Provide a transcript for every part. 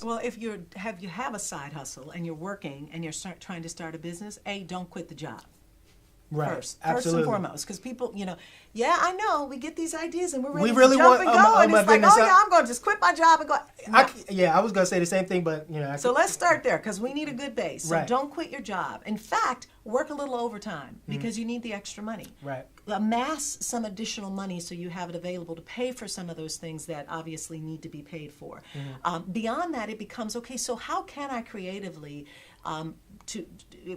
Well, if you have a side hustle and you're working and you're trying to start a business, don't quit the job. Right. First Absolutely. and foremost, because people, yeah, I know, we get these ideas and we're ready really to jump want- and go, and my it's like, goodness, I'm going to just quit my job and go. No. I was going to say the same thing, but, So let's start there, because we need a good base. So Right. don't quit your job. In fact, work a little overtime, because you need the extra money. Right. Amass some additional money so you have it available to pay for some of those things that obviously need to be paid for. Beyond that, it becomes, okay, so how can I creatively,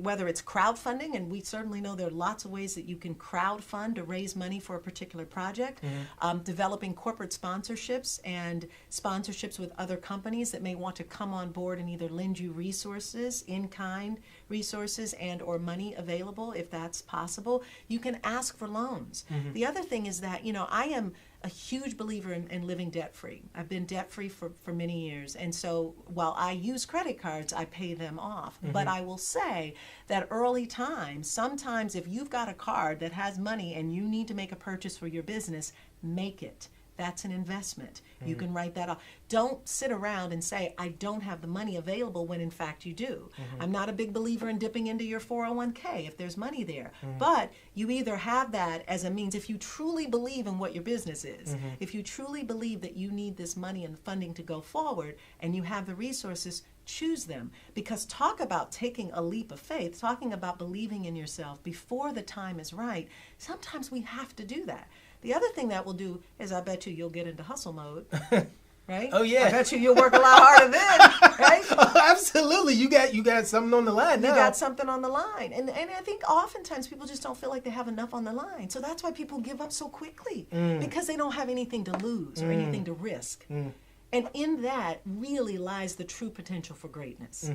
whether it's crowdfunding, and we certainly know there are lots of ways that you can crowdfund to raise money for a particular project, developing corporate sponsorships and sponsorships with other companies that may want to come on board and either lend you resources, in-kind resources and or money available if that's possible. You can ask for loans. The other thing is that, I am a huge believer in living debt-free. I've been debt-free for many years. And so while I use credit cards, I pay them off. But I will say that early times, sometimes if you've got a card that has money and you need to make a purchase for your business, make it. That's an investment. You can write that off. Don't sit around and say, I don't have the money available, when in fact you do. I'm not a big believer in dipping into your 401k if there's money there. But you either have that as a means, if you truly believe in what your business is, if you truly believe that you need this money and funding to go forward, and you have the resources, choose them. Because talk about taking a leap of faith, talking about believing in yourself before the time is right, sometimes we have to do that. The other thing that will do is, I bet you'll get into hustle mode, right? Oh, yeah. I bet you'll work a lot harder then, right? Oh, absolutely. You got something on the line now. You got something on the line. And I think oftentimes people just don't feel like they have enough on the line. So that's why people give up so quickly, because they don't have anything to lose or anything to risk. And in that really lies the true potential for greatness.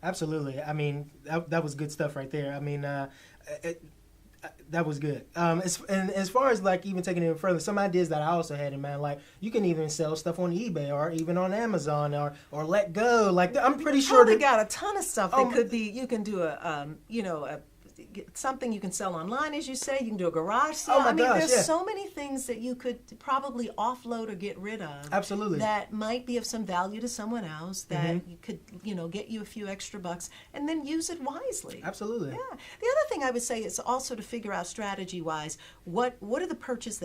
Absolutely. I mean, that was good stuff right there. I mean, that was good. And as far as like even taking it even further, some ideas that I also had in mind, like you can even sell stuff on eBay or even on Amazon or Let Go. Like I'm pretty sure they got a ton of stuff that could be. You can do something you can sell online, as you say. You can do a garage sale. There's so many things that you could probably offload or get rid of. Absolutely. That might be of some value to someone else that you could, get you a few extra bucks and then use it wisely. Absolutely. Yeah. The other thing I would say is also to figure out strategy-wise, what are the purchases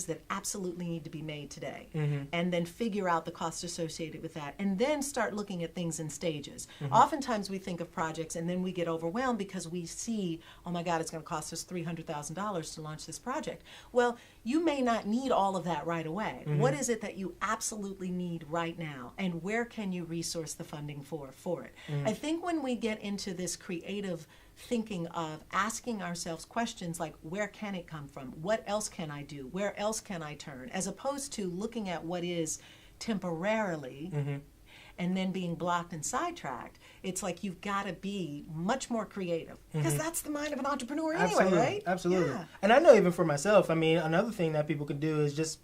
that absolutely need to be made today, and then figure out the cost associated with that, and then start looking at things in stages. Oftentimes we think of projects and then we get overwhelmed because we see, oh my God, it's going to cost us $300,000 to launch this project. Well, you may not need all of that right away. What is it that you absolutely need right now, and where can you resource the funding for it? I think when we get into this creative thinking of asking ourselves questions like, where can it come from? What else can I do? Where else can I turn? As opposed to looking at what is temporarily and then being blocked and sidetracked. It's like you've got to be much more creative, because that's the mind of an entrepreneur anyway, right? Absolutely. Yeah. And I know even for myself, I mean, another thing that people can do is just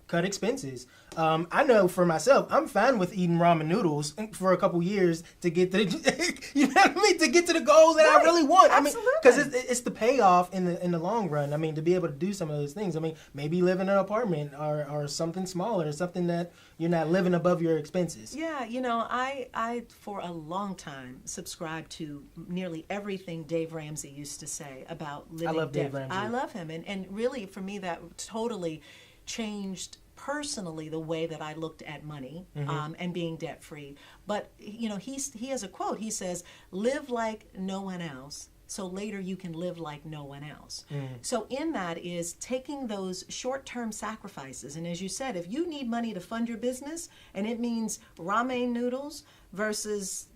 cut expenses. I know for myself, I'm fine with eating ramen noodles for a couple years to get to to get to the goals that I really want. Absolutely. I mean, because it's the payoff in the long run. I mean, to be able to do some of those things. I mean, maybe live in an apartment or something smaller, or something that you're not living above your expenses. Yeah, I for a long time subscribed to nearly everything Dave Ramsey used to say about living. I love Dave Ramsey. I love him, and really for me that totally changed personally the way that I looked at money and being debt free. But he has a quote. He says, "Live like no one else, so later you can live like no one else." So in that is taking those short-term sacrifices. And as you said, if you need money to fund your business and it means ramen noodles versus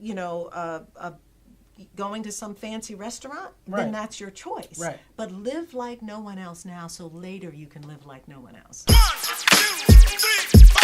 going to some fancy restaurant, then that's your choice. Right. But live like no one else now, so later you can live like no one else. 1, 2, 3.